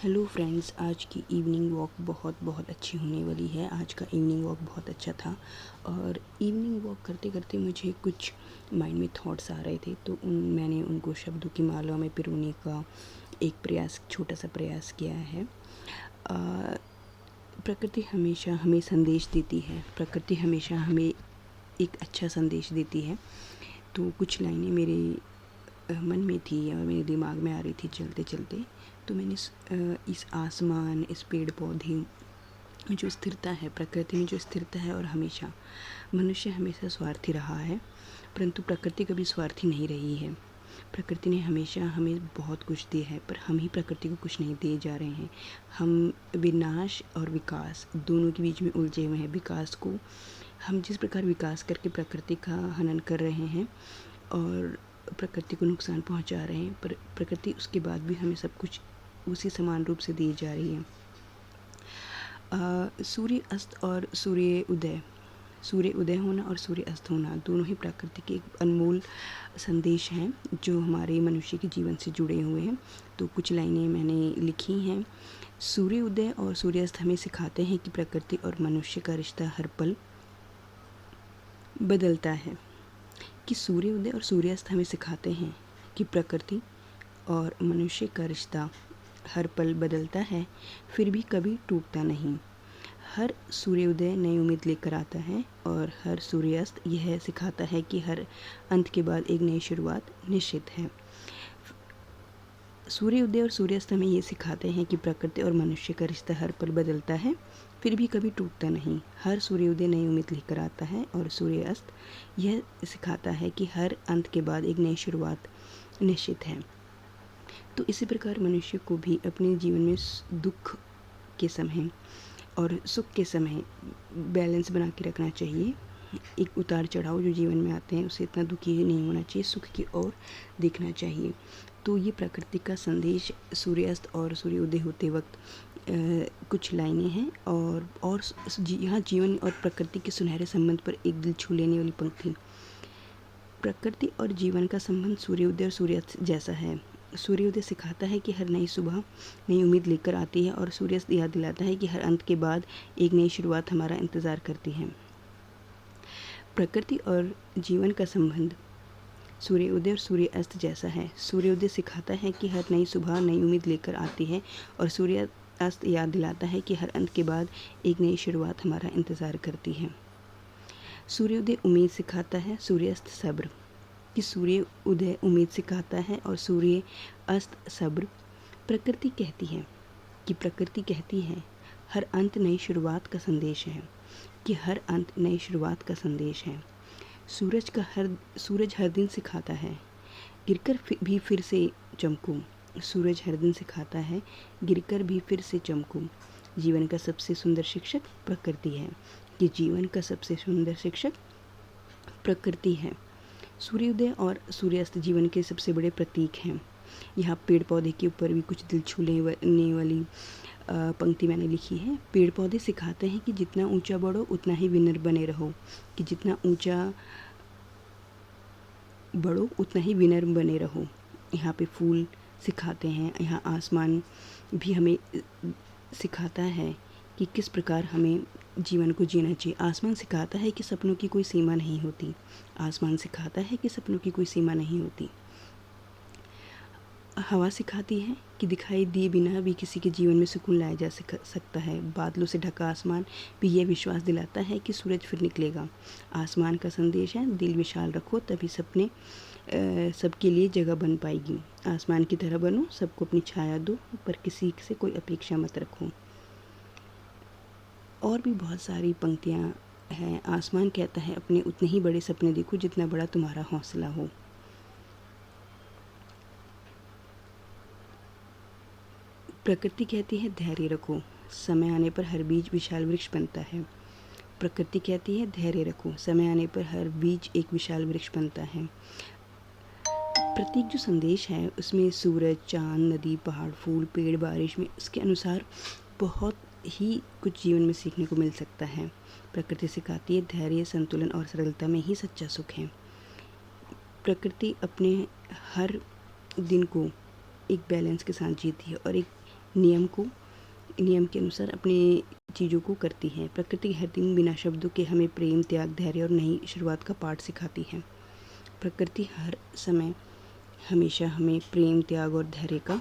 Hello friends, आज की evening walk बहुत बहुत अच्छी होने वाली है। आज का इवनिंग वॉक बहुत अच्छा था और इवनिंग वॉक करते करते मुझे कुछ माइंड में थॉट्स आ रहे थे, तो मैंने उनको शब्दों की माला में पिरोने का एक छोटा सा प्रयास किया है। प्रकृति हमेशा हमें संदेश देती है, प्रकृति हमेशा हमें एक अच्छा संदेश देती है। तो कुछ लाइनें मेरे मन में थी और मेरे दिमाग में आ रही थी चलते चलते, तो मैंने इस आसमान, इस पेड़ पौधे में जो स्थिरता है, प्रकृति में जो स्थिरता है, और हमेशा मनुष्य हमेशा स्वार्थी रहा है, परंतु प्रकृति कभी स्वार्थी नहीं रही है। प्रकृति ने हमेशा हमें बहुत कुछ दिया है, पर हम ही प्रकृति को कुछ नहीं दिए जा रहे हैं। हम विनाश और विकास दोनों के बीच में उलझे हुए हैं। विकास को हम जिस प्रकार विकास करके प्रकृति का हनन कर रहे हैं और प्रकृति को नुकसान पहुंचा रहे हैं, पर प्रकृति उसके बाद भी हमें सब कुछ उसी समान रूप से दी जा रही है। सूर्य अस्त और सूर्य उदय होना और सूर्य अस्त होना दोनों ही प्रकृति के एक अनमोल संदेश हैं जो हमारे मनुष्य के जीवन से जुड़े हुए हैं। तो कुछ लाइनें मैंने लिखी हैं। सूर्य उदय और सूर्यास्त हमें सिखाते हैं कि प्रकृति और मनुष्य का रिश्ता हर पल बदलता है। कि सूर्योदय और सूर्यास्त हमें सिखाते हैं कि प्रकृति और मनुष्य का रिश्ता हर पल बदलता है, फिर भी कभी टूटता नहीं। हर सूर्योदय नई उम्मीद लेकर आता है और हर सूर्यास्त यह सिखाता है कि हर अंत के बाद एक नई शुरुआत निश्चित है। सूर्योदय और सूर्यास्त हमें ये सिखाते हैं कि प्रकृति और मनुष्य का रिश्ता हर पल बदलता है, फिर भी कभी टूटता नहीं। हर सूर्योदय नई उम्मीद लेकर आता है और सूर्यास्त यह सिखाता है कि हर अंत के बाद एक नई शुरुआत निश्चित है। तो इसी प्रकार मनुष्य को भी अपने जीवन में दुख के समय और सुख के समय बैलेंस बना के रखना चाहिए। एक उतार चढ़ाव जो जीवन में आते हैं उसे इतना दुखी नहीं होना चाहिए, सुख की ओर देखना चाहिए। तो ये प्रकृति का संदेश सूर्यास्त और सूर्योदय होते वक्त कुछ लाइनें हैं और यहाँ जीवन और प्रकृति के सुनहरे संबंध पर एक दिल छू लेने वाली पंक्ति। प्रकृति और जीवन का संबंध सूर्योदय और सूर्यास्त जैसा है। सूर्योदय सिखाता है कि हर नई सुबह नई उम्मीद लेकर आती है और सूर्यास्त याद दिलाता है कि हर अंत के बाद एक नई शुरुआत हमारा इंतज़ार करती है। प्रकृति और जीवन का संबंध सूर्योदय और सूर्यास्त जैसा है। सूर्योदय सिखाता है कि हर नई सुबह नई उम्मीद लेकर आती है और सूर्यास्त याद दिलाता है कि हर अंत के बाद एक नई शुरुआत हमारा इंतज़ार करती है। सूर्योदय उम्मीद सिखाता है, सूर्यास्त सब्र। कि सूर्य उदय उम्मीद सिखाता है और सूर्य अस्त सब्र। प्रकृति कहती है हर अंत नई शुरुआत का संदेश है, कि हर अंत नई शुरुआत का संदेश है। सूरज हर दिन सिखाता है गिरकर भी फिर से चमकूं। सूरज हर दिन सिखाता है गिरकर भी फिर से चमकूं। जीवन का सबसे सुंदर शिक्षक प्रकृति है, कि जीवन का सबसे सुंदर शिक्षक प्रकृति है। सूर्योदय और सूर्यास्त जीवन के सबसे बड़े प्रतीक हैं। यहाँ पेड़ पौधे के ऊपर भी कुछ दिल छूने वाली पंक्ति मैंने लिखी है। पेड़ पौधे सिखाते हैं कि जितना ऊंचा बढ़ो उतना ही विनर बने रहो, कि जितना ऊंचा बढ़ो उतना ही विनर बने रहो। यहाँ पे फूल सिखाते हैं, यहाँ आसमान भी हमें सिखाता है कि किस प्रकार हमें जीवन को जीना चाहिए। आसमान सिखाता है कि सपनों की कोई सीमा नहीं होती। आसमान सिखाता है कि सपनों की कोई सीमा नहीं होती। हवा सिखाती है कि दिखाई दिए बिना भी किसी के जीवन में सुकून लाया जा सकता है। बादलों से ढका आसमान भी यह विश्वास दिलाता है कि सूरज फिर निकलेगा। आसमान का संदेश है दिल विशाल रखो, तभी सपने सबके लिए जगह बन पाएगी। आसमान की तरह बनो, सबको अपनी छाया दो, पर किसी से कोई अपेक्षा मत रखो। और भी बहुत सारी पंक्तियाँ हैं। आसमान कहता है अपने उतने ही बड़े सपने देखो जितना बड़ा तुम्हारा हौसला हो। प्रकृति कहती है धैर्य रखो, समय आने पर हर बीज विशाल वृक्ष बनता है। प्रकृति कहती है धैर्य रखो, समय आने पर हर बीज एक विशाल वृक्ष बनता है। प्रतीक जो संदेश है उसमें सूरज, चांद, नदी, पहाड़, फूल, पेड़, बारिश में उसके अनुसार बहुत ही कुछ जीवन में सीखने को मिल सकता है। प्रकृति सिखाती है धैर्य, संतुलन और सरलता में ही सच्चा सुख है। प्रकृति अपने हर दिन को एक बैलेंस के साथ जीती है और एक नियम के अनुसार अपनी चीज़ों को करती है। प्रकृति हर दिन बिना शब्दों के हमें प्रेम, त्याग, धैर्य और नई शुरुआत का पाठ सिखाती है। प्रकृति हर समय हमेशा हमें प्रेम, त्याग और धैर्य का